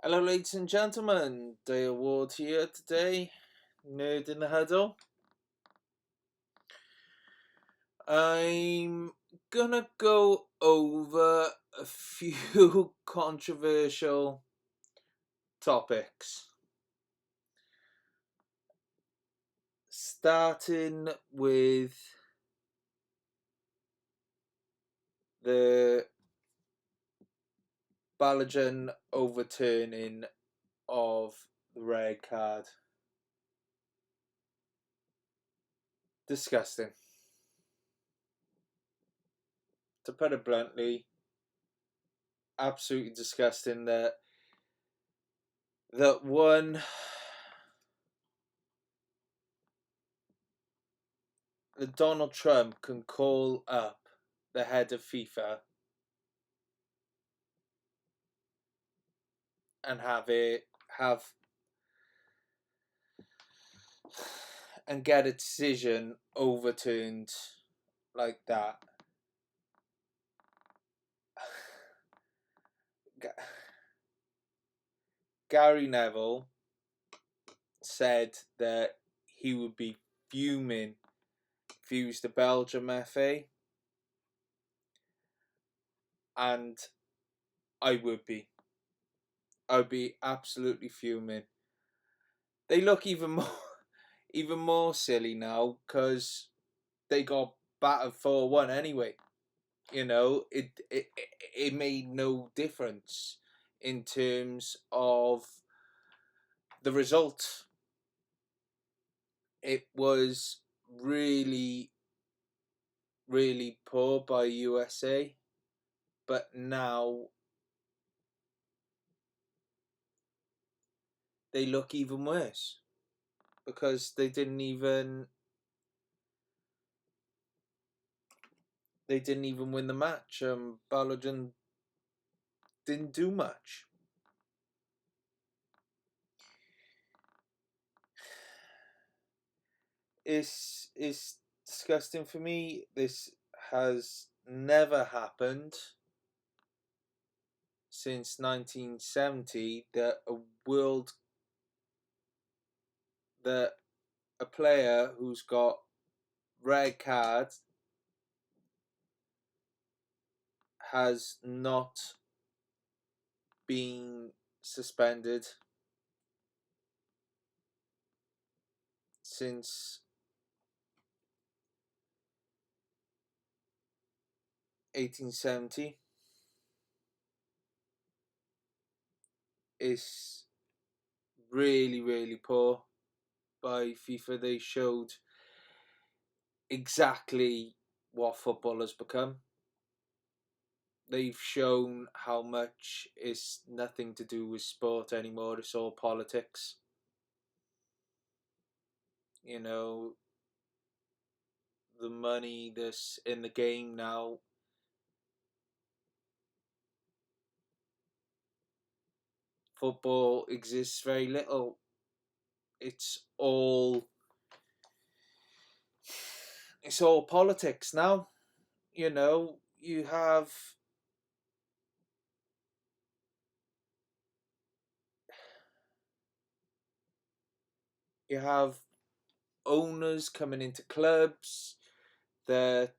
Hello, ladies and gentlemen. Dale Ward here today. Nerd in the Huddle. I'm gonna go over a few controversial topics. Starting with the Balogun overturning of the red card. Disgusting. To put it bluntly, absolutely disgusting that one that Donald Trump can call up the head of FIFA and have and get a decision overturned like that. Gary Neville said that he would be fuming if he was the Belgium FA, and I would be. I'd be absolutely fuming. They look even more silly now because they got battered 4-1 anyway. You know, it made no difference in terms of the result. It was really, really poor by USA, but now they look even worse because they didn't even win the match. Balogun didn't do much. It's disgusting for me. This has never happened since 1970 that a player who's got red cards has not been suspended since 1870. Is really, really poor by FIFA. They showed exactly what football has become. They've shown how much it's nothing to do with sport anymore. It's all politics. You know, the money that's in the game now. Football exists very little. It's all politics now. You know, you have owners coming into clubs that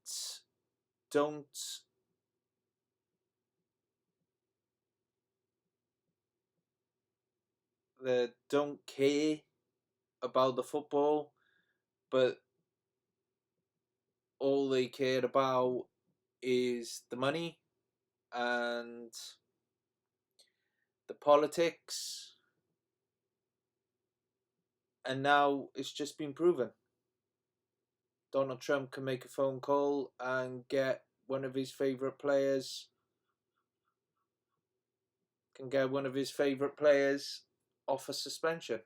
don't care about the football, but all they cared about is the money and the politics, and now it's just been proven. Donald Trump can make a phone call and get one of his favourite players off a suspension.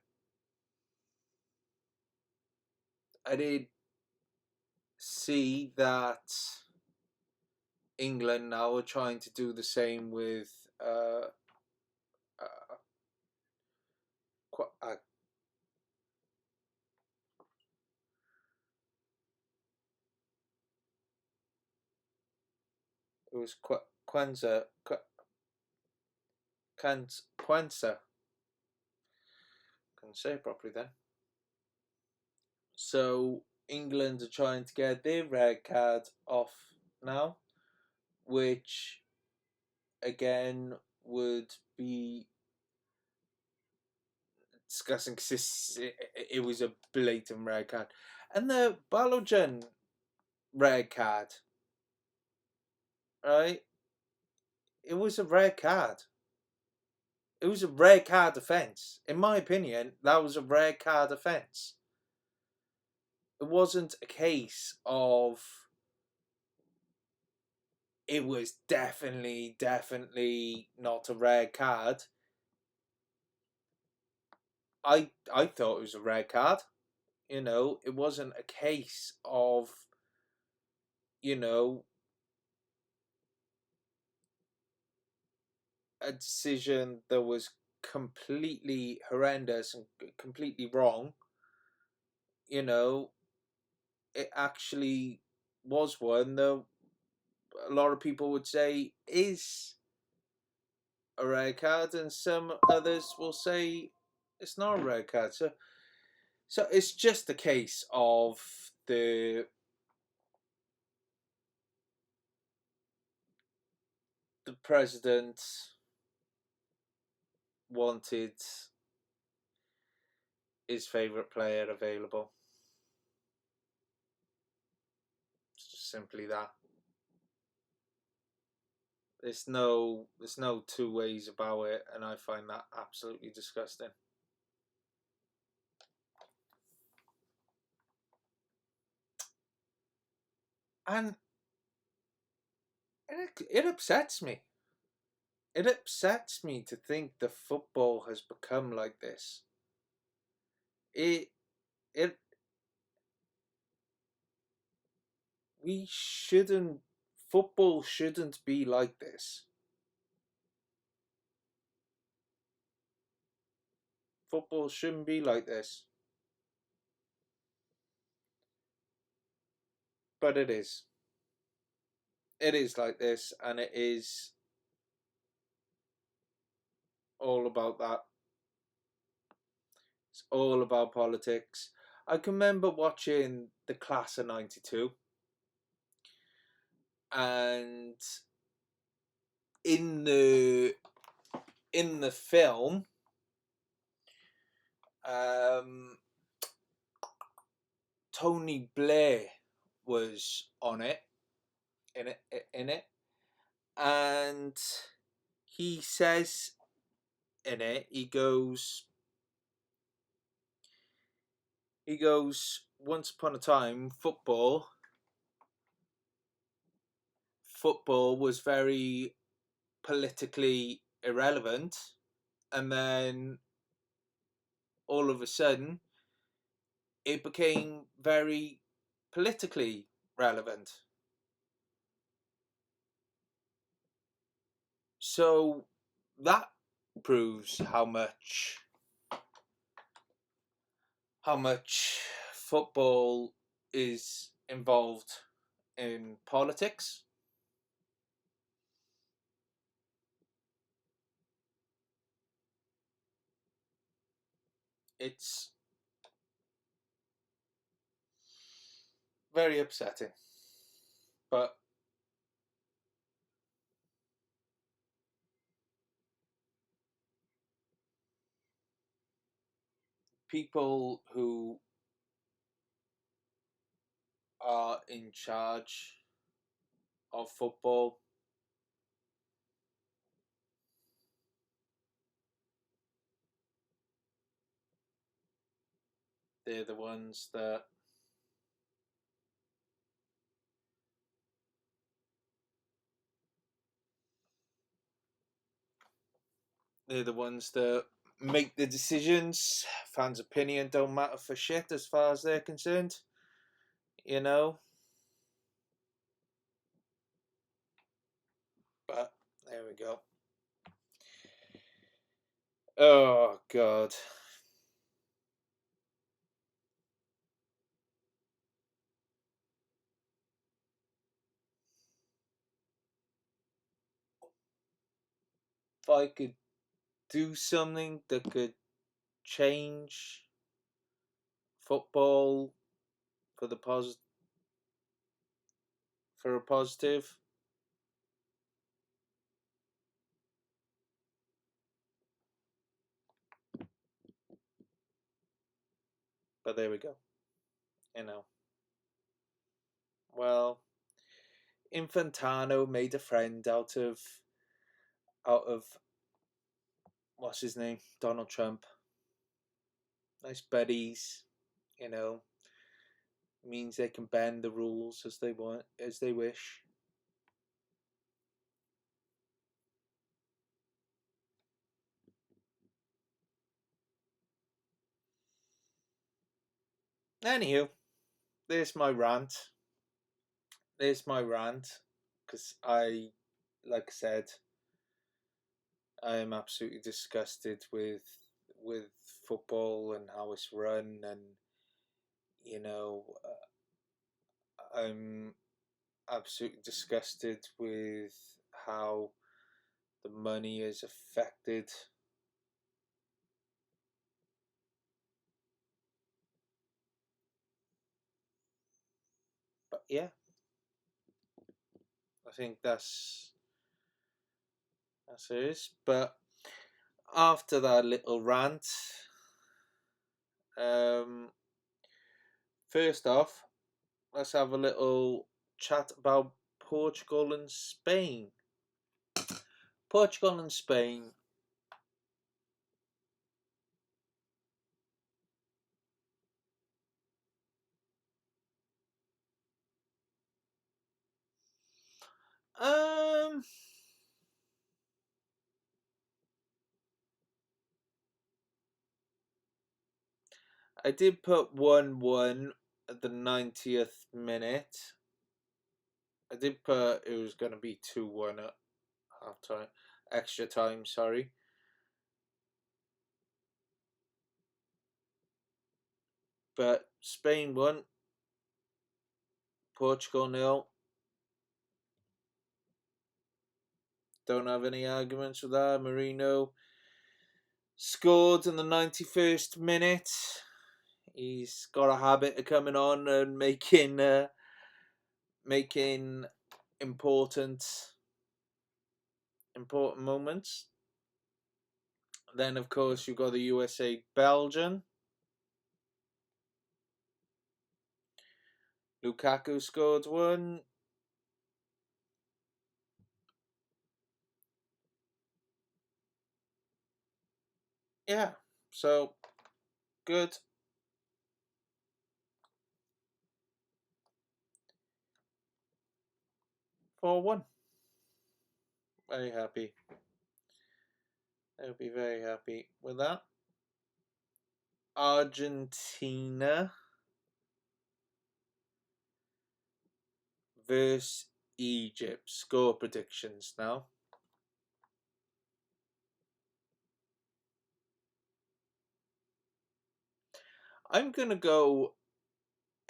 I did see that England now are trying to do the same with it was Kwanzaa. Can say it properly then. So England are trying to get their red card off now, which again would be discussing because it was a blatant red card. And the Balogun red card, right? It was a red card. It was a red card offence. In my opinion, that was a red card offence. It wasn't a case of it was definitely not a red card. I thought it was a red card. It wasn't a case of, you know, a decision that was completely horrendous and completely wrong. It actually was one that a lot of people would say is a red card, and some others will say it's not a red card. So it's just a case of the president wanted his favourite player available. It's just simply that. There's no two ways about it, and I find that absolutely disgusting. And it upsets me. It upsets me to think that football has become like this. It it we shouldn't Football shouldn't be like this. Football shouldn't be like this. But it is. It is like this, and it is all about that. It's all about politics. I can remember watching the Class of '92, and in the film, Tony Blair was on it, in it, and he says in it, he goes, once upon a time, football was very politically irrelevant, and then all of a sudden it became very politically relevant. So that proves how much football is involved in politics. It's very upsetting. But people who are in charge of football, they're the ones that make the decisions. Fans' opinion don't matter for shit as far as they're concerned. You know. But there we go. Oh God. If I could do something that could change football for the for a positive. But there we go. You know. Well, Infantino made a friend out of what's his name? Donald Trump. Nice buddies, you know. Means they can bend the rules as they want, as they wish. Anywho, there's my rant. There's my rant. Because like I said, I am absolutely disgusted with football and how it's run, and you know, I'm absolutely disgusted with how the money is affected. But yeah, I think that's it. But after that little rant, um, first off, let's have a little chat about Portugal and Spain. Portugal and Spain. Um, I did put 1-1 at the 90th minute. I did put it was going to be 2-1 at half time, extra time. Sorry, but Spain won. Portugal nil. Don't have any arguments with that. Marino scored in the 91st minute. He's got a habit of coming on and making important moments. Then of course you've got the USA Belgium. Lukaku scored one. Yeah, so good. 4-1. Very happy. I'll be very happy with that. Argentina versus Egypt. Score predictions now. I'm gonna go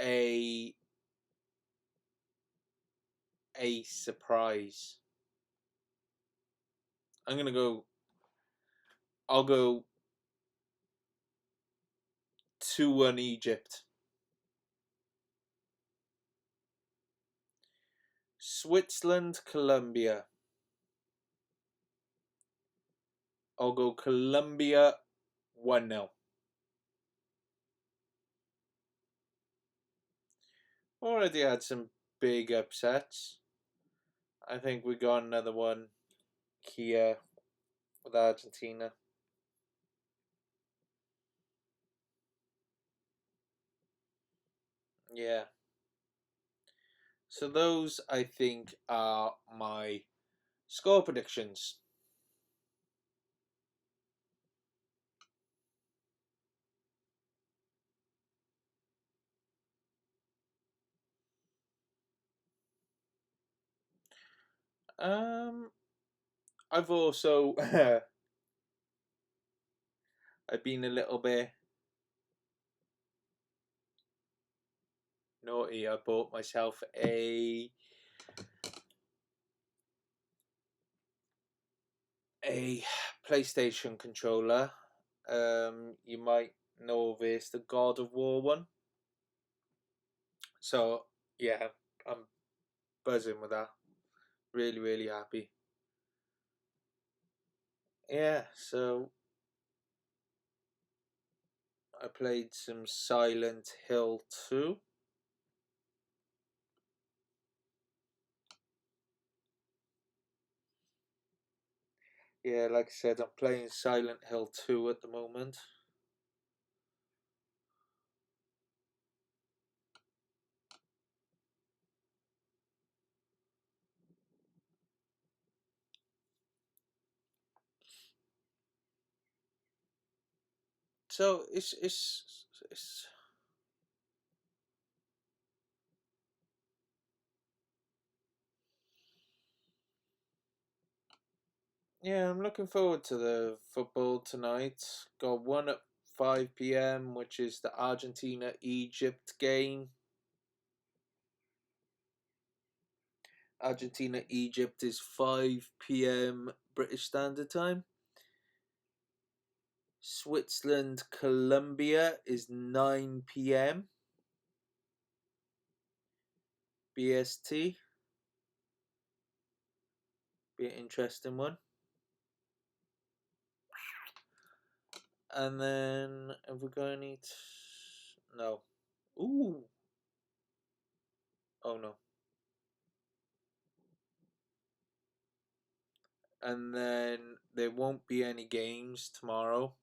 a surprise. I'm gonna go. I'll go 2-1 Egypt. Switzerland, Colombia. I'll go Colombia 1-0. Already had some big upsets. I think we got another one here with Argentina. Yeah. So those I think are my score predictions. Um, I've also I've been a little bit naughty. I bought myself a PlayStation controller. you might know of is the God of War one. So yeah, I'm buzzing with that. Really, really happy. Yeah, so I played some Silent Hill 2. Yeah, like I said, I'm playing Silent Hill 2 at the moment. So it's yeah, I'm looking forward to the football tonight. Got one at 5 p.m., which is the Argentina Egypt game. Argentina Egypt is 5 p.m. British Standard Time. Switzerland Colombia is 9 p.m. BST. Be an interesting one. And then have we got any? No. Ooh. Oh no. And then there won't be any games tomorrow,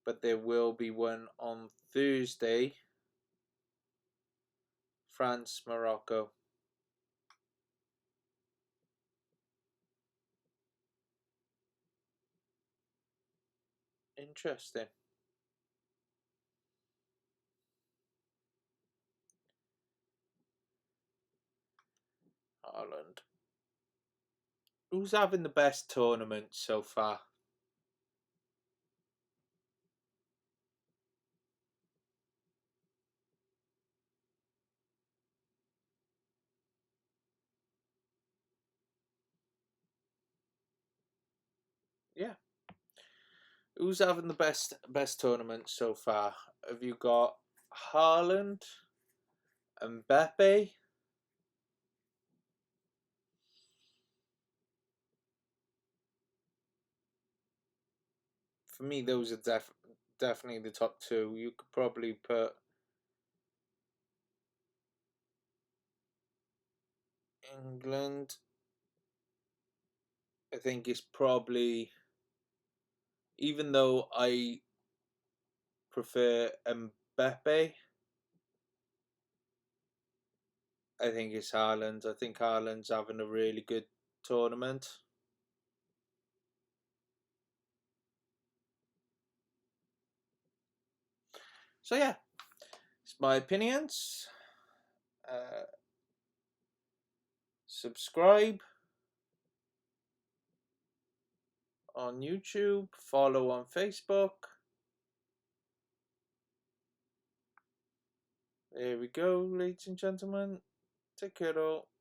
but there will be one on Thursday. France, Morocco. Interesting. Ireland. Who's having the best tournament so far? Yeah. Who's having the best tournament so far? Have you got Haaland, Mbappe? For me, those are definitely the top two. You could probably put England. I think it's probably, even though I prefer Mbappe, I think it's Haaland. I think Haaland's having a really good tournament. So yeah, it's my opinions. Uh, Subscribe on YouTube, follow on Facebook. There we go, ladies and gentlemen. Take care, all.